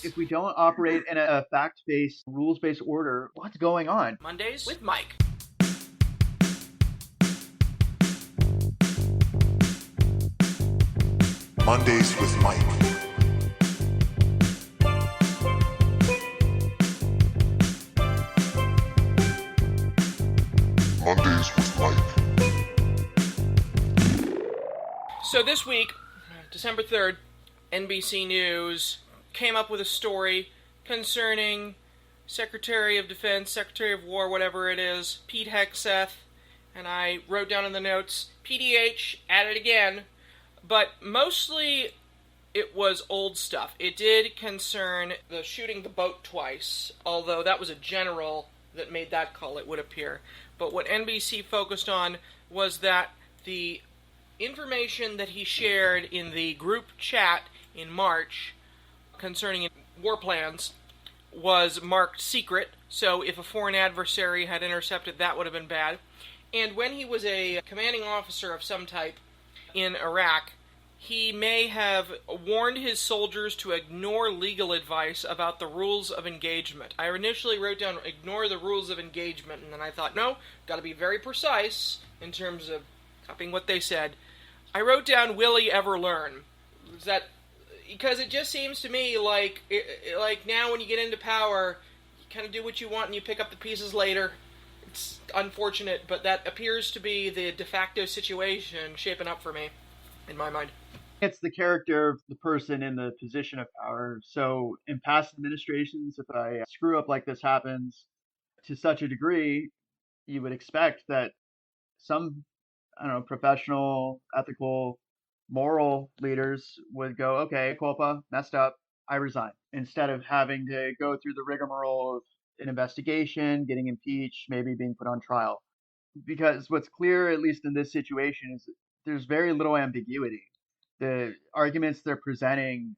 If we don't operate in a fact-based, rules-based order, what's going on? Mondays with Mike. Mondays with Mike. Mondays with Mike. So this week, December 3rd, NBC News came up with a story concerning Secretary of Defense, Secretary of War, whatever it is, Pete Hegseth, and I wrote down in the notes, PDH, at it again, but mostly it was old stuff. It did concern the shooting the boat twice, although that was a general that made that call, it would appear. But what NBC focused on was that the information that he shared in the group chat in March concerning war plans was marked secret, so if a foreign adversary had intercepted, that would have been bad. And when he was a commanding officer of some type in Iraq, he may have warned his soldiers to ignore legal advice about the rules of engagement. I initially wrote down, ignore the rules of engagement, and then I thought, no, got to be very precise in terms of copying what they said. I wrote down, will he ever learn? Is that because it just seems to me like now when you get into power, you kind of do what you want and you pick up the pieces later. It's unfortunate, but that appears to be the de facto situation shaping up for me, in my mind. It's the character of the person in the position of power. So in past administrations, if a screw up like this happens to such a degree, you would expect that some, I don't know, professional, ethical, moral leaders would go, okay, culpa, messed up, I resign, instead of having to go through the rigmarole of an investigation, getting impeached, maybe being put on trial. Because what's clear, at least in this situation, is there's very little ambiguity. The arguments they're presenting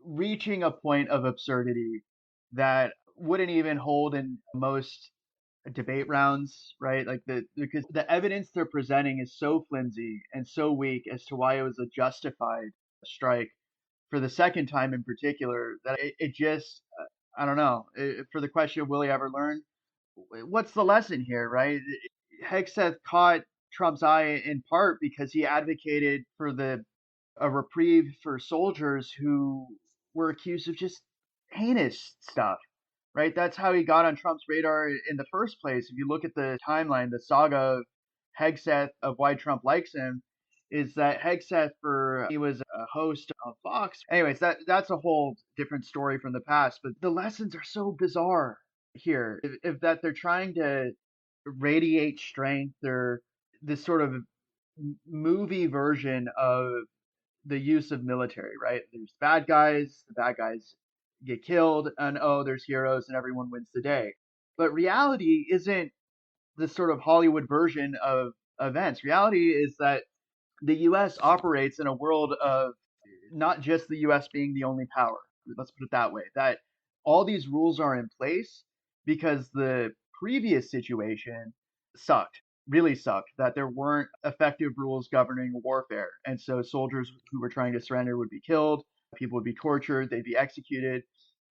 reaching a point of absurdity that wouldn't even hold in most debate rounds, right? Like because the evidence they're presenting is so flimsy and so weak as to why it was a justified strike for the second time in particular that it just I don't know. For the question of will he ever learn, what's the lesson here, right? Hegseth caught Trump's eye in part because he advocated for the a reprieve for soldiers who were accused of just heinous stuff, right? That's how he got on Trump's radar in the first place. If you look at the timeline, the saga of Hegseth, of why Trump likes him, is that Hegseth, for he was a host of Fox. Anyways, that's a whole different story from the past. But the lessons are so bizarre here. If that they're trying to radiate strength, or this sort of movie version of the use of military, right? There's bad guys, the bad guys get killed, and oh, there's heroes and everyone wins the day. But reality isn't this sort of Hollywood version of events. Reality is that the US operates in a world of not just the US being the only power. Let's put it that way. That all these rules are in place because the previous situation sucked, really sucked, that there weren't effective rules governing warfare. And so soldiers who were trying to surrender would be killed, people would be tortured, they'd be executed.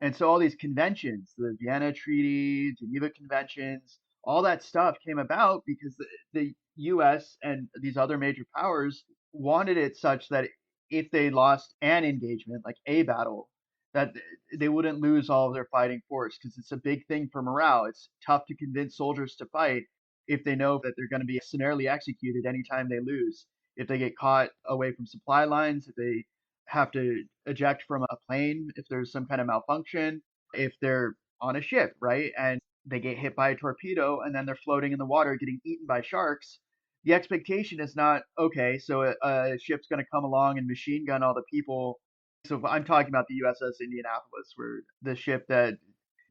And so all these conventions, the Vienna Treaty, Geneva Conventions, all that stuff came about because the US and these other major powers wanted it such that if they lost an engagement, like a battle, that they wouldn't lose all of their fighting force because it's a big thing for morale. It's tough to convince soldiers to fight if they know that they're going to be summarily executed anytime they lose. If they get caught away from supply lines, if they have to eject from a plane, if there's some kind of malfunction, if they're on a ship, right? And they get hit by a torpedo and then they're floating in the water getting eaten by sharks. The expectation is not, okay, so a ship's going to come along and machine gun all the people. So I'm talking about the USS Indianapolis, where the ship that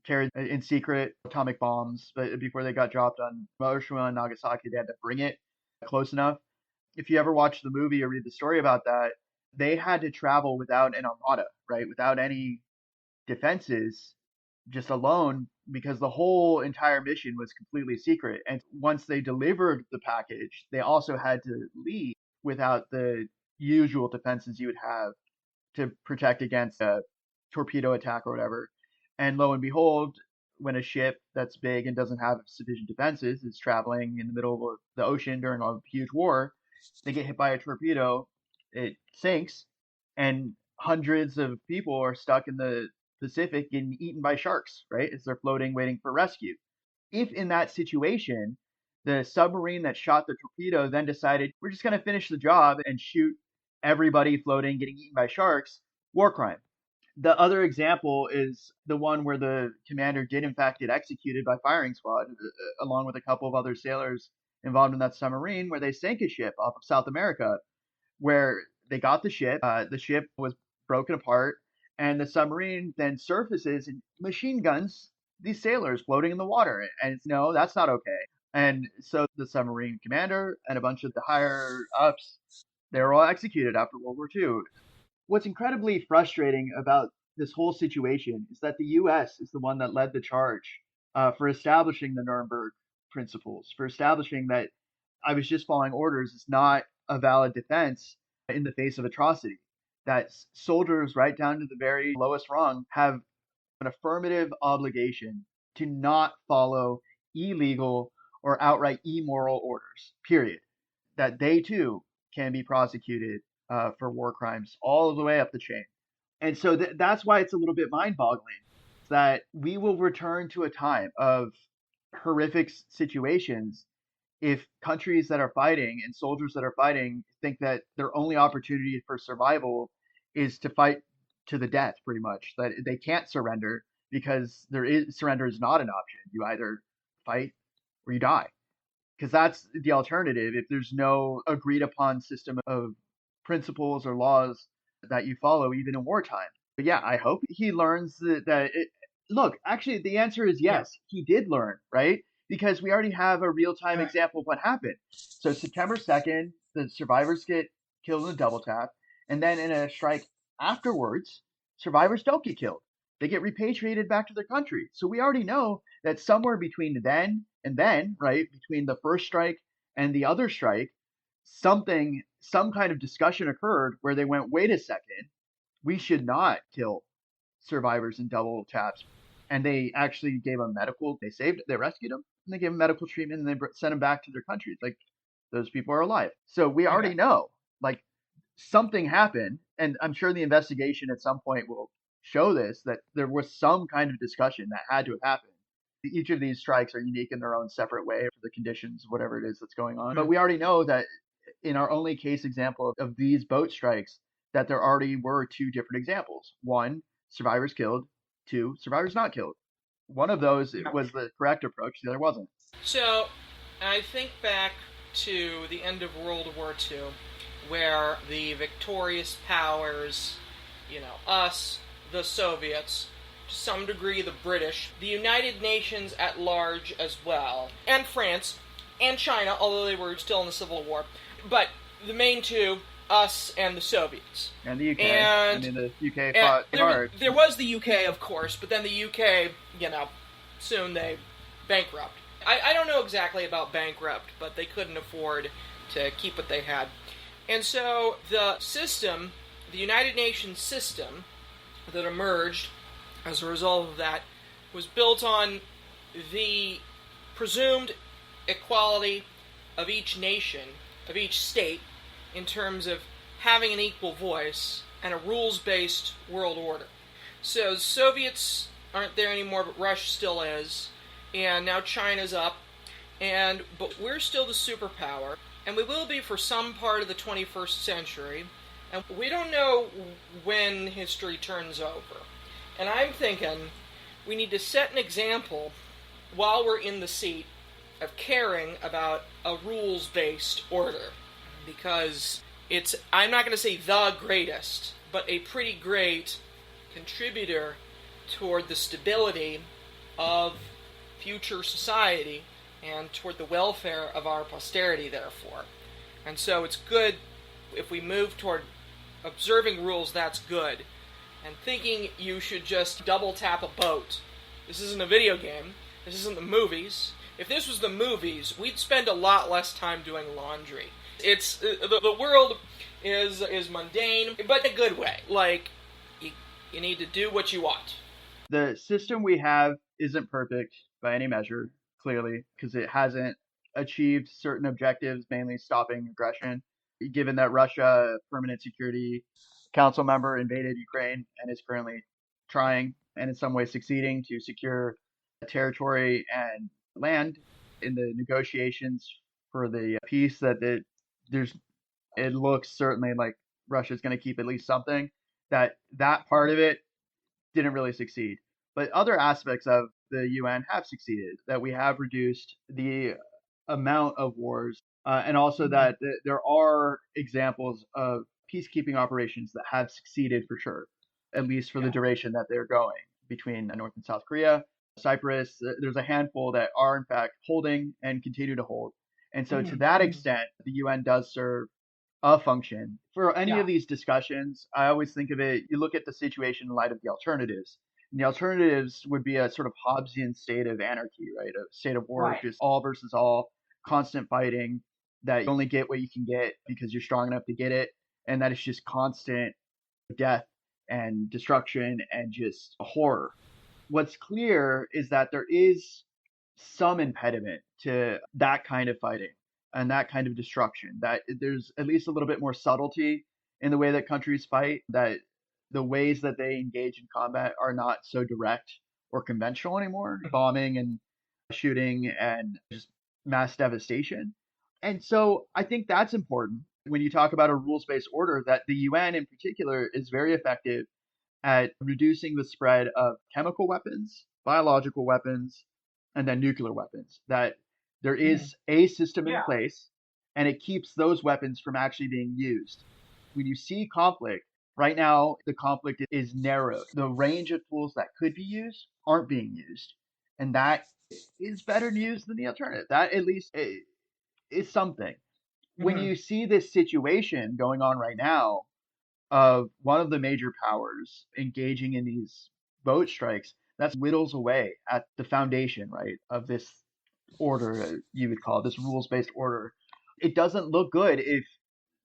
carried in secret atomic bombs, but before they got dropped on Hiroshima and Nagasaki, they had to bring it close enough. If you ever watch the movie or read the story about that, they had to travel without an armada, right? Without any defenses, just alone, because the whole entire mission was completely secret. And once they delivered the package, they also had to leave without the usual defenses you would have to protect against torpedo attack or whatever. And lo and behold, when a ship that's big and doesn't have sufficient defenses is traveling in the middle of the ocean during a huge war, they get hit by a torpedo, it sinks, and hundreds of people are stuck in the Pacific getting eaten by sharks, right? As they're floating waiting for rescue. If in that situation, the submarine that shot the torpedo then decided, we're just going to finish the job and shoot everybody floating, getting eaten by sharks, war crime. The other example is the one where the commander did in fact get executed by firing squad, along with a couple of other sailors involved in that submarine, where they sank a ship off of South America, where they got the ship was broken apart, and the submarine then surfaces and machine guns these sailors floating in the water. And it's, no, that's not okay. And so the submarine commander and a bunch of the higher ups, they were all executed after World War II. What's incredibly frustrating about this whole situation is that the U.S. is the one that led the charge for establishing the Nuremberg principles, for establishing that I was just following orders is not a valid defense in the face of atrocity. That soldiers, right down to the very lowest rung, have an affirmative obligation to not follow illegal or outright immoral orders, period. That they too can be prosecuted for war crimes all the way up the chain. And so that's why it's a little bit mind boggling that we will return to a time of horrific situations if countries that are fighting and soldiers that are fighting think that their only opportunity for survival is to fight to the death, pretty much, that they can't surrender because surrender is not an option. You either fight or you die, because that's the alternative if there's no agreed upon system of principles or laws that you follow even in wartime. But yeah, I hope he learns look, actually the answer is yes. He did learn, right? Because we already have a real-time example of what happened. So September 2nd, the survivors get killed in a double tap, and then in a strike afterwards, survivors don't get killed. They get repatriated back to their country. So we already know that somewhere between then and then, right, between the first strike and the other strike, some kind of discussion occurred where they went, wait a second, we should not kill survivors in double taps. And they actually gave them they rescued them, and they gave them medical treatment, and they sent them back to their countries. Like, those people are alive. So we already know, like, something happened, and I'm sure the investigation at some point will show this, that there was some kind of discussion that had to have happened. Each of these strikes are unique in their own separate way for the conditions, whatever it is that's going on. But we already know that in our only case example of these boat strikes, that there already were two different examples. One, survivors killed. Two, survivors not killed. One of those was the correct approach, the other wasn't. So, I think back to the end of World War II, where the victorious powers, us, the Soviets, to some degree the British, the United Nations at large as well, and France, and China, although they were still in the Civil War, but the main two, us and the Soviets. And the UK. The UK fought hard. There was the UK, of course, but then the UK, soon they bankrupt. I don't know exactly about bankrupt, but they couldn't afford to keep what they had. And so the system, the United Nations system that emerged as a result of that, was built on the presumed equality of each nation, of each state, in terms of having an equal voice and a rules-based world order. So the Soviets aren't there anymore, but Russia still is, and now China's up, but we're still the superpower, and we will be for some part of the 21st century, and we don't know when history turns over. And I'm thinking we need to set an example while we're in the seat of caring about a rules-based order, because it's, I'm not going to say the greatest, but a pretty great contributor toward the stability of future society and toward the welfare of our posterity, therefore. And so it's good if we move toward observing rules, that's good. And thinking you should just double tap a boat. This isn't a video game. This isn't the movies. If this was the movies, we'd spend a lot less time doing laundry. It's the world is mundane, but in a good way. Like, you You need to do what you want. The system we have isn't perfect by any measure, clearly, because it hasn't achieved certain objectives, mainly stopping aggression. Given that Russia, a permanent security council member, invaded Ukraine and is currently trying and in some ways succeeding to secure territory and land in the negotiations for the peace, there's it looks certainly like Russia's going to keep at least something. That part of it didn't really succeed. But other aspects of the UN have succeeded, that we have reduced the amount of wars, and also that there are examples of peacekeeping operations that have succeeded for sure, at least for the duration that they're going between North and South Korea, Cyprus. There's a handful that are, in fact, holding and continue to hold. And so, to that extent, the UN does serve a function. For any of these discussions, I always think of it, you look at the situation in light of the alternatives. And the alternatives would be a sort of Hobbesian state of anarchy, right? A state of war, just all versus all, constant fighting, that you only get what you can get because you're strong enough to get it. And that it's just constant death and destruction and just horror. What's clear is that there is some impediment to that kind of fighting and that kind of destruction. That there's at least a little bit more subtlety in the way that countries fight, that the ways that they engage in combat are not so direct or conventional anymore, bombing and shooting and just mass devastation. And so I think that's important when you talk about a rules-based order, that the UN in particular is very effective at reducing the spread of chemical weapons, biological weapons, and then nuclear weapons. That there is a system in place and it keeps those weapons from actually being used. When you see conflict, right now the conflict is narrow. The range of tools that could be used aren't being used. And that is better news than the alternative. That at least is something. When you see this situation going on right now, of one of the major powers engaging in these boat strikes, that whittles away at the foundation, right, of this order, you would call it, this rules-based order. It doesn't look good if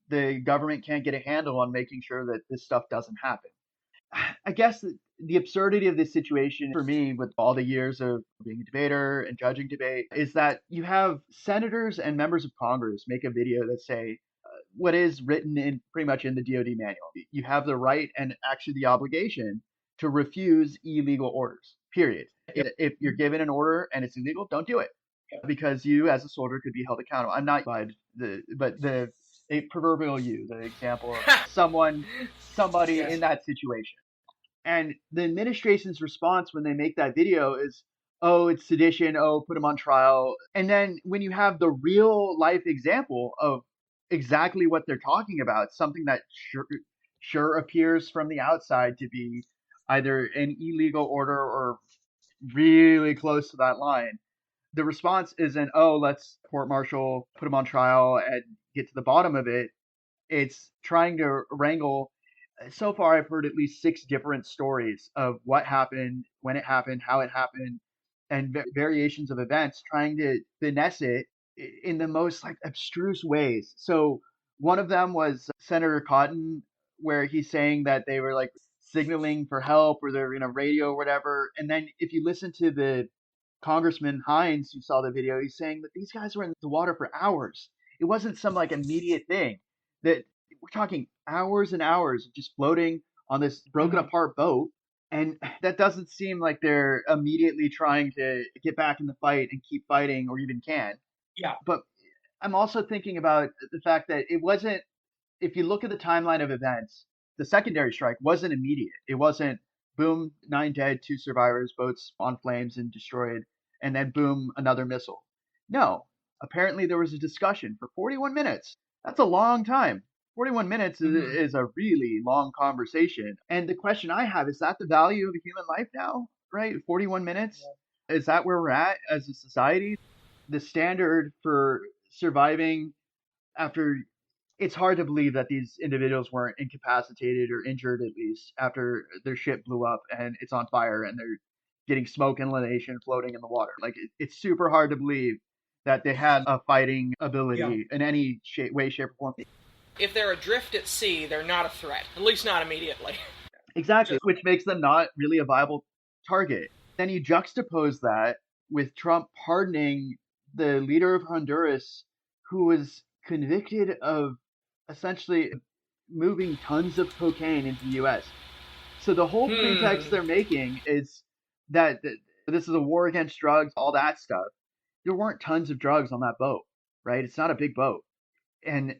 the government can't get a handle on making sure that this stuff doesn't happen. I guess the absurdity of this situation for me, with all the years of being a debater and judging debate, is that you have senators and members of Congress make a video that say, what is written in pretty much in the DoD manual. You have the right and actually the obligation to refuse illegal orders. Period. If you're given an order and it's illegal, don't do it, because you as a soldier could be held accountable. I'm not the a proverbial you, the example of somebody in that situation. And the administration's response when they make that video is, oh, it's sedition. Oh, put them on trial. And then when you have the real life example of exactly what they're talking about, something that sure appears from the outside to be either an illegal order or really close to that line, the response isn't, oh, let's court martial, put them on trial, and get to the bottom of it. It's trying to wrangle. So far, I've heard at least 6 different stories of what happened, when it happened, how it happened, and variations of events, trying to finesse it in the most like abstruse ways. So one of them was Senator Cotton, where he's saying that they were like signaling for help or they're in a radio or whatever. And then if you listen to the Congressman Hines, who saw the video, he's saying that these guys were in the water for hours. It wasn't some like immediate thing. That we're talking hours and hours of just floating on this broken apart boat. And that doesn't seem like they're immediately trying to get back in the fight and keep fighting or even can. But I'm also thinking about the fact that it wasn't, if you look at the timeline of events, the secondary strike wasn't immediate. It wasn't boom, 9 dead, 2 survivors, boats on flames and destroyed, and then boom, another missile. No, apparently there was a discussion for 41 minutes. That's a long time. 41 minutes is a really long conversation. And the question I have, is that the value of a human life now, right? 41 minutes? Is that where we're at as a society? The standard for surviving after, it's hard to believe that these individuals weren't incapacitated or injured, at least after their ship blew up and it's on fire and they're getting smoke inhalation floating in the water. Like it's super hard to believe that they had a fighting ability in any way, shape, or form. If they're adrift at sea, they're not a threat, at least not immediately. Exactly, which makes them not really a viable target. Then you juxtapose that with Trump pardoning the leader of Honduras, who was convicted of essentially moving tons of cocaine into the US. So the whole pretext Hmm. they're making is that this is a war against drugs, all that stuff. There weren't tons of drugs on that boat, right? It's not a big boat. And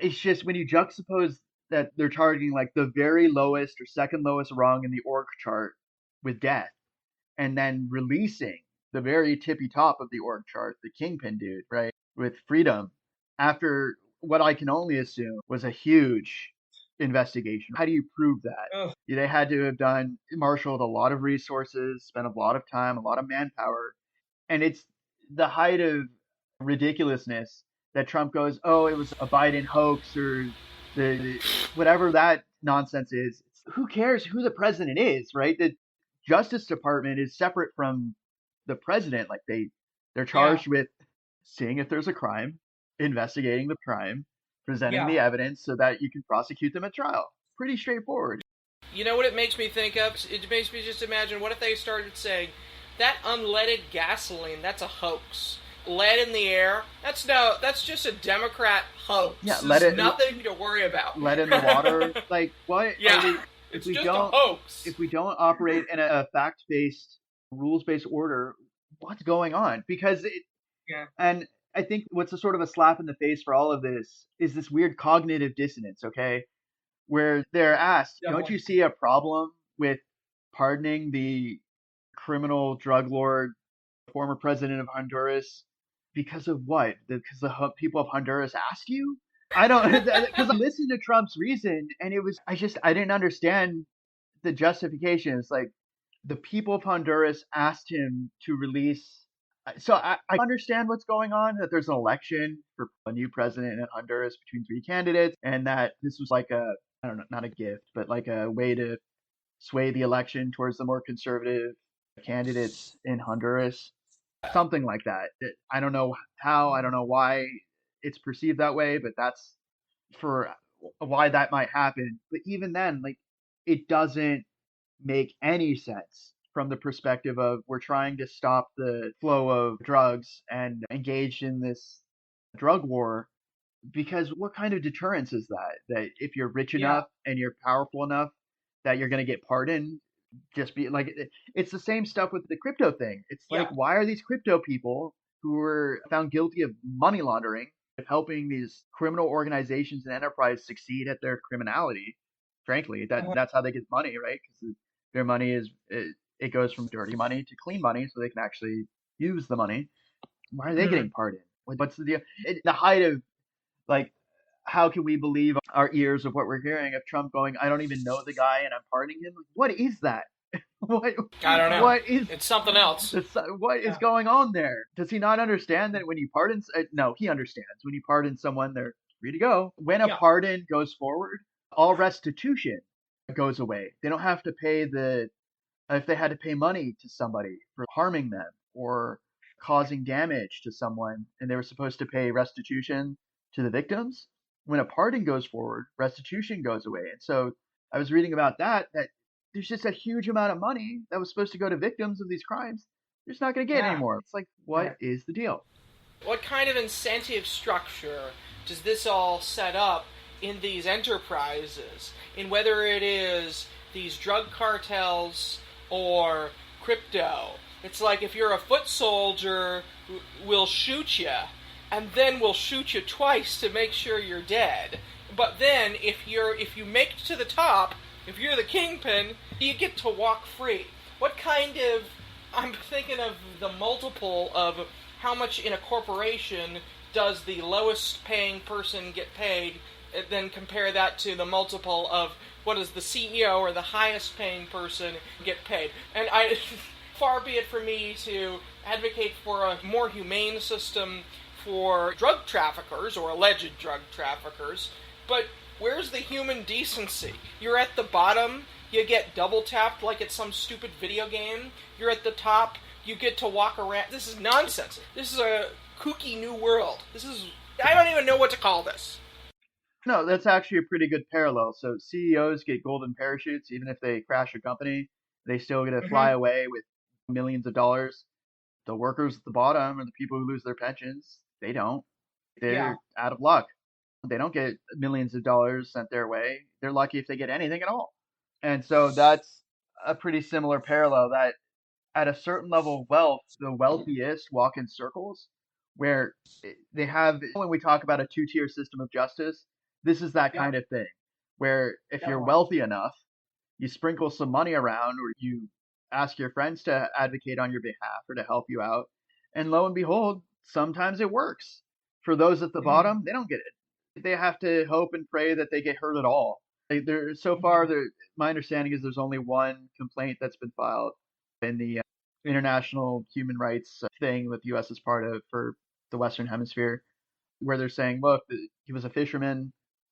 it's just when you juxtapose that they're targeting like the very lowest or second lowest rung in the org chart with death, and then releasing the very tippy top of the org chart, the kingpin dude, right, with freedom, after what I can only assume was a huge investigation. How do you prove that? Oh, They had to have marshaled a lot of resources, spent a lot of time, a lot of manpower, and it's the height of ridiculousness that Trump goes, "Oh, it was a Biden hoax," or the whatever that nonsense is. Who cares who the president is, right? The Justice Department is separate from the president. Like they're yeah, charged with seeing if there's a crime, investigating the crime, presenting yeah. the evidence so that you can prosecute them at trial. Pretty straightforward. You know what it makes me think of? It makes me just imagine what if they started saying, that unleaded gasoline, that's a hoax. Lead in the air, that's just a Democrat Yeah, hoax. There's nothing to worry about. let in the water. Like what are Yeah, we if it's we just a don't hoax. if we don't operate in a fact-based, rules-based order, what's going on? Because Yeah. and I think what's a sort of a slap in the face for all of this is this weird cognitive dissonance, okay? Where they're asked, don't Definitely. you see a problem with pardoning the criminal drug lord, former president of Honduras, because of what? Because the people of Honduras asked you? I don't, because I listened to Trump's reason and I didn't understand the justification. It's like the people of Honduras asked him to release. So I understand what's going on, that there's an election for a new president in Honduras between three candidates, and that this was like I don't know, not a gift, but like a way to sway the election towards the more conservative candidates in Honduras. Something like that. I don't know how, I don't know why it's perceived that way, but that's for why that might happen. But even then, like, it doesn't make any sense from the perspective of we're trying to stop the flow of drugs and engage in this drug war, because what kind of deterrence is that? That if you're rich Yeah. enough and you're powerful enough that you're going to get pardoned, just be like, it's the same stuff with the crypto thing. It's like, Yeah. why are these crypto people who were found guilty of money laundering, of helping these criminal organizations and enterprise succeed at their criminality? Frankly, Uh-huh. that's how they get money, right? Because their money it goes from dirty money to clean money, so they can actually use the money. Why are they Mhm. getting pardoned? What's the deal? The height of, like, how can we believe our ears of what we're hearing of Trump going, I don't even know the guy and I'm pardoning him? Like, what is that? what I don't know. what is It's something else. what is Yeah. going on there? Does he not understand that when you pardon? No, he understands. When you pardon someone, they're free to go. When a Yeah. pardon goes forward, all restitution goes away. They don't have to pay the if they had to pay money to somebody for harming them or causing damage to someone and they were supposed to pay restitution to the victims. When a pardon goes forward, restitution goes away. And so I was reading about that there's just a huge amount of money that was supposed to go to victims of these crimes. They're just not going to get Yeah. anymore. It's like, Right. what is the deal? What kind of incentive structure does this all set up in these enterprises? In whether it is these drug cartels or crypto? It's like if you're a foot soldier, we'll shoot you, and then we'll shoot you twice to make sure you're dead. But then if you make it to the top, if you're the kingpin, you get to walk free. What kind of I'm thinking of the multiple of how much in a corporation does the lowest paying person get paid, and then compare that to the multiple of what does the CEO or the highest paying person get paid. And far be it for me to advocate for a more humane system for drug traffickers or alleged drug traffickers, but where's the human decency? You're at the bottom, you get double tapped like it's some stupid video game. You're at the top, you get to walk around. This is nonsense. This is a kooky new world. I don't even know what to call this. No, that's actually a pretty good parallel. So CEOs get golden parachutes, even if they crash a company, they still get to fly Mm-hmm. away with millions of dollars. The workers at the bottom or the people who lose their pensions, they don't. Yeah. They're out of luck. They don't get millions of dollars sent their way. They're lucky if they get anything at all. And so that's a pretty similar parallel that at a certain level of wealth, the wealthiest walk in circles where they have, when we talk about a two-tier system of justice, this is that Yep. kind of thing where if you're Definitely. wealthy enough, you sprinkle some money around or you ask your friends to advocate on your behalf or to help you out. And lo and behold, sometimes it works. For those at the Mm-hmm. bottom, they don't get it. They have to hope and pray that they get hurt at all. There, so far, Mm-hmm. there, my understanding is there's only one complaint that's been filed in the international human rights thing that the U.S. is part of for the Western Hemisphere, where they're saying, look, he was a fisherman.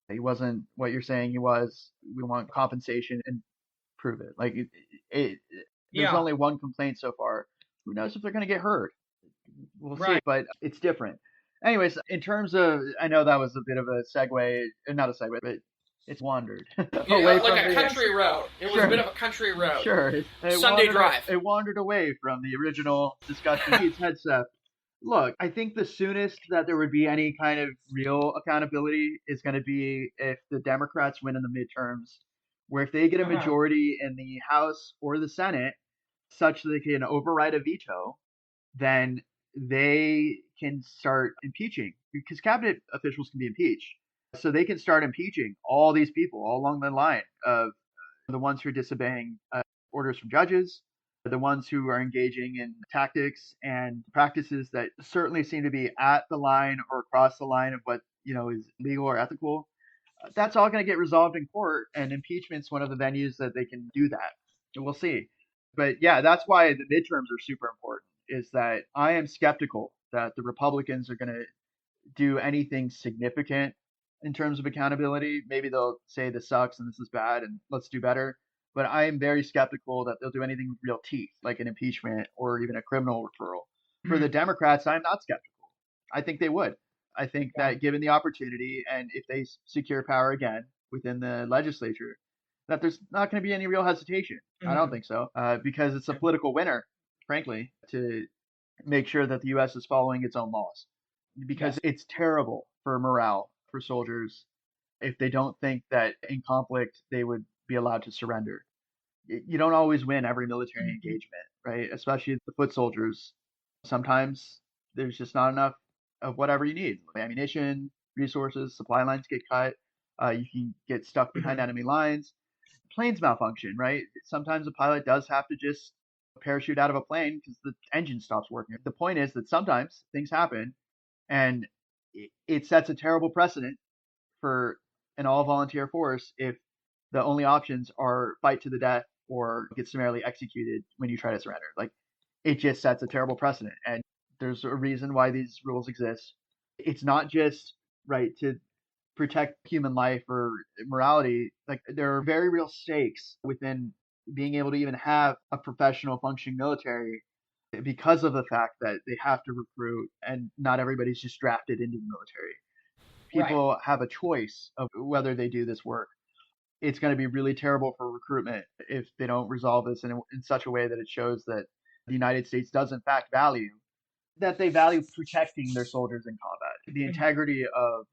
He wasn't what you're saying he was. We want compensation and prove it. Like, it, there's Yeah. only one complaint so far. Who knows if they're going to get heard? We'll see, Right. but it's different. Anyways, in terms of, I know that was a bit of a segue, not a segue, but it's wandered away Yeah, like from a the, country road. It was a bit sure, of a country road. sure. Sunday drive. It wandered away from the original discussion. Pete's headset. Look, I think the soonest that there would be any kind of real accountability is going to be if the Democrats win in the midterms, where if they get a Uh-huh. majority in the House or the Senate such that they can override a veto, then they can start impeaching because cabinet officials can be impeached. So they can start impeaching all these people all along the line of the ones who are disobeying orders from judges, the ones who are engaging in tactics and practices that certainly seem to be at the line or across the line of what is legal or ethical. That's all going to get resolved in court, and impeachment's one of the venues that they can do that. We'll see. But yeah, that's why the midterms are super important. Is that I am skeptical that the Republicans are going to do anything significant in terms of accountability. Maybe they'll say this sucks and this is bad and let's do better. But I am very skeptical that they'll do anything with real teeth, like an impeachment or even a criminal referral. For the Mm-hmm. Democrats, I'm not skeptical. I think they would. I think Yeah. that given the opportunity and if they secure power again within the legislature, that there's not going to be any real hesitation. I don't Mm-hmm. think so, because it's a political winner, frankly, to make sure that the U.S. is following its own laws because Yes. it's terrible for morale for soldiers if they don't think that in conflict they would be allowed to surrender. You don't always win every military Mm-hmm. engagement, right? Especially the foot soldiers. Sometimes there's just not enough of whatever you need. Ammunition, resources, supply lines get cut. You can get stuck behind Mm-hmm. enemy lines. Planes malfunction, right? Sometimes a pilot does have to just parachute out of a plane because the engine stops working. The point is that sometimes things happen and it sets a terrible precedent for an all volunteer force if the only options are fight to the death or get summarily executed when you try to surrender. Like it just sets a terrible precedent. And there's a reason why these rules exist. It's not just right to protect human life or morality. Like there are very real stakes within being able to even have a professional functioning military because of the fact that they have to recruit and not everybody's just drafted into the military. Right. People have a choice of whether they do this work. It's going to be really terrible for recruitment if they don't resolve this in such a way that it shows that the United States does in fact value that they value protecting their soldiers in combat. The Mm-hmm. integrity of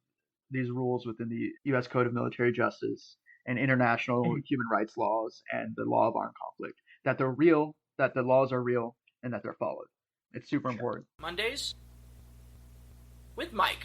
these rules within the U.S. Code of Military Justice and international Mm-hmm. human rights laws and the law of armed conflict, that they're real, that the laws are real, and that they're followed. It's super Sure. important. Mondays with Mike.